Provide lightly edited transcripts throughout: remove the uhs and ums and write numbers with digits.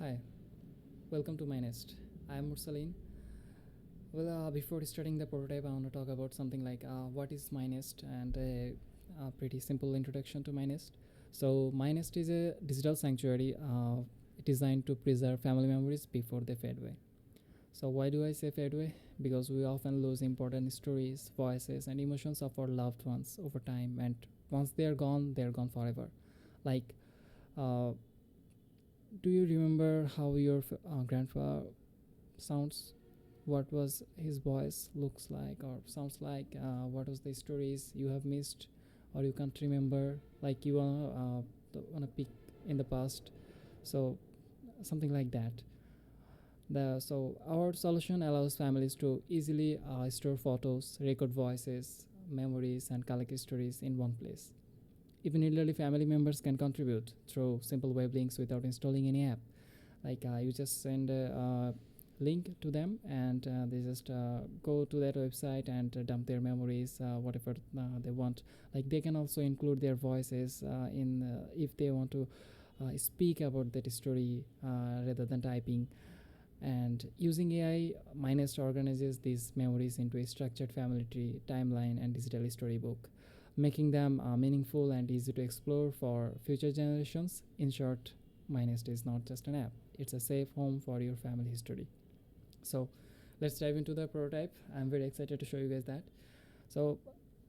Hi, welcome to MyNest. I am Mursaline. Before starting the prototype, I want to talk about something like what is MyNest and a pretty simple introduction to MyNest. So, MyNest is a digital sanctuary designed to preserve family memories before they fade away. So, why do I say fade away? Because we often lose important stories, voices, and emotions of our loved ones over time, and once they are gone forever. Like, uh, do you remember how your grandpa sounds? What was his voice looks like or sounds like? What was the stories you have missed or you can't remember? Like you wanna pick in the past. So something like that. So our solution allows families to easily store photos, record voices, memories, and collect stories in one place. Even elderly family members can contribute through simple web links without installing any app. Like you just send a link to them, and they just go to that website and dump their memories, whatever they want. Like they can also include their voices in if they want to speak about that story rather than typing. And using AI, MyNest organizes these memories into a structured family tree, timeline, and digital storybook, making them meaningful and easy to explore for future generations. In short, MyNest is not just an app, it's a safe home for your family history. So let's dive into the prototype. I'm very excited to show you guys that. So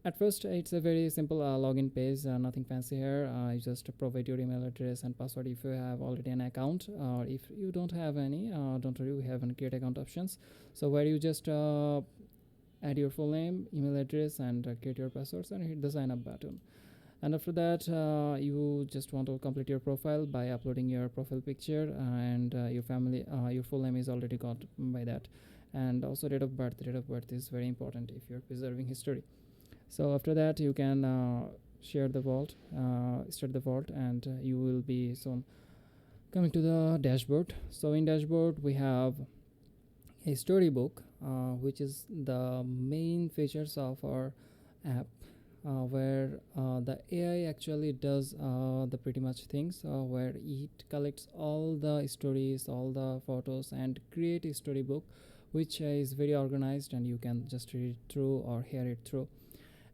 at first, it's a very simple login page, nothing fancy here. You just provide your email address and password if you have already an account, or if you don't have any, don't worry, we have an create account options. So where you just add your full name, email address, and create your passwords and hit the sign up button. And after that, you just want to complete your profile by uploading your profile picture, and your family, your full name is already got by that, and also date of birth. Date of birth is very important if you're preserving history. So after that, you can share the vault, start the vault, and you will be soon coming to the dashboard. So in dashboard, we have a storybook, which is the main features of our app, where the AI actually does the pretty much things, where it collects all the stories, all the photos, and create a storybook, which is very organized, and you can just read it through or hear it through.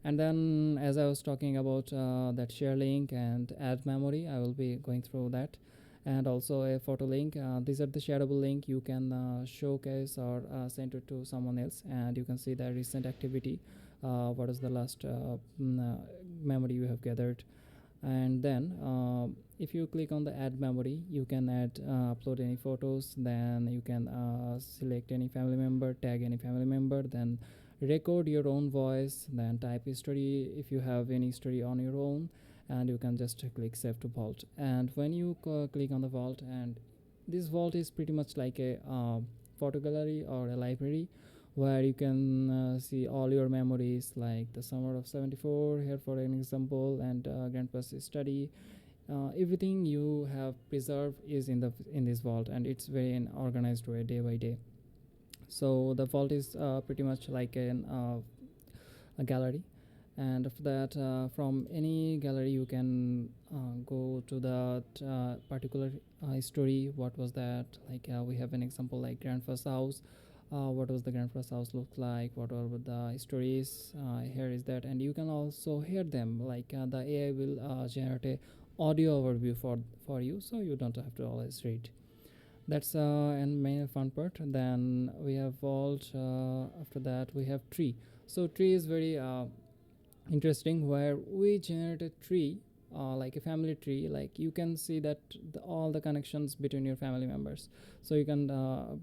And then, as I was talking about that share link and add memory, I will be going through that, and also a photo link. These are the shareable link. You can showcase or send it to someone else, and you can see the recent activity. What is the last memory you have gathered? And then if you click on the add memory, you can add upload any photos, then you can select any family member, tag any family member, then record your own voice, then type history if you have any history on your own, and you can just click save to vault. And when you click on the vault, and this vault is pretty much like a photo gallery or a library, where you can see all your memories, like the summer of 74 here for an example, and grandpa's study. Everything you have preserved is in this vault, and it's very in organized way, day by day. So the vault is pretty much like a gallery. And after that, from any gallery you can go to that particular story. What was that? Like we have an example like grandpa's house. What was the grandpa's house look like? What are the stories? Here is that, and you can also hear them. Like the AI will generate a audio overview for you, so you don't have to always read. That's and main fun part. Then we have vault. After that, we have tree. So tree is very interesting, where we generate a tree, like a family tree. Like you can see that all the connections between your family members, so you can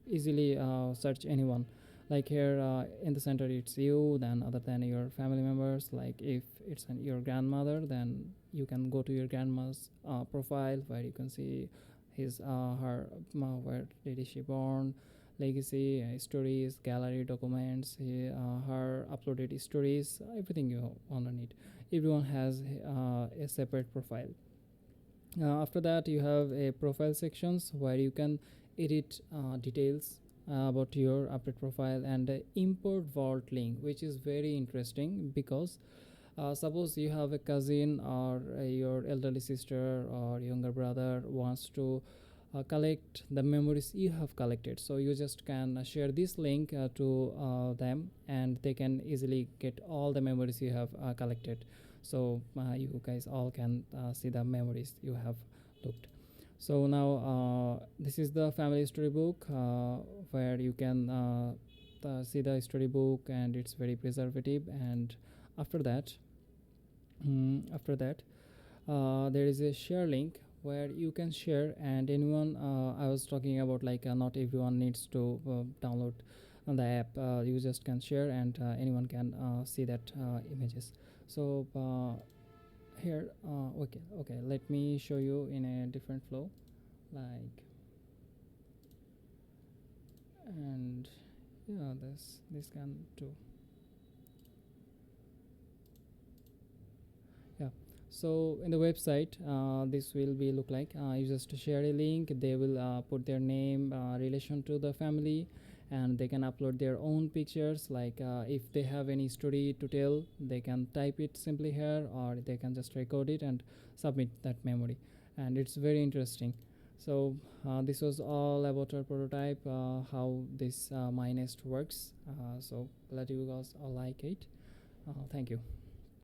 easily search anyone. Like here in the center it's you, then other than your family members, like if it's your grandmother, then you can go to your grandma's profile, where you can see his her where did she born, legacy, stories, gallery, documents, her uploaded stories, everything you want to need. Everyone has a separate profile. After that, you have a profile sections, where you can edit details about your update profile, and import vault link, which is very interesting, because suppose you have a cousin, or your elderly sister or younger brother wants to collect the memories you have collected. So you just can share this link to them, and they can easily get all the memories you have collected. So you guys all can see the memories you have looked. So now this is the family storybook, where you can see the storybook, and it's very preservative. And after that, after that, there is a share link where you can share, and anyone, I was talking about, like not everyone needs to download the app. You just can share, and anyone can see that images. So here, okay, let me show you in a different flow, like, and yeah, this can too. Yeah. So in the website, this will be look like, you just share a link, they will put their name, relation to the family, and they can upload their own pictures. Like if they have any story to tell, they can type it simply here, or they can just record it and submit that memory. And it's very interesting. So this was all about our prototype, how this MyNest works. So glad you guys all like it. Thank you.